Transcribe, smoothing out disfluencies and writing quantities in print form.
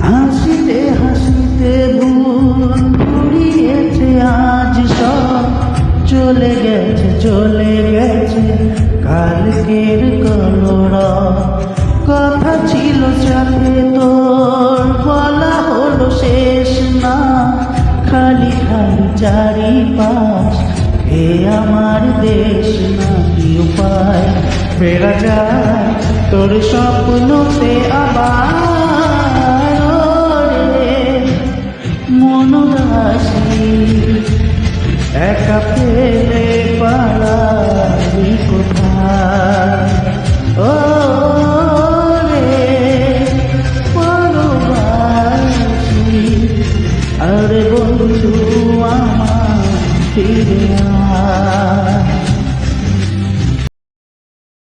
হাসিতে হাসিতে ভুল ঘুরিয়েছে আজ সব চলে গেছে কালকের কলরা কথা ছিল সাথে তোর বলা হলো শেষ না খালি খালি চারিপাশ হে আমার দেশ না কি উপায় ফেরা যায় তোর স্বপ্নতে আবার রে মনোদাসী একা ফেলে পালাবি কোথায় ও রে পরবাসী আরে বন্ধু আমার ফিরে আয়।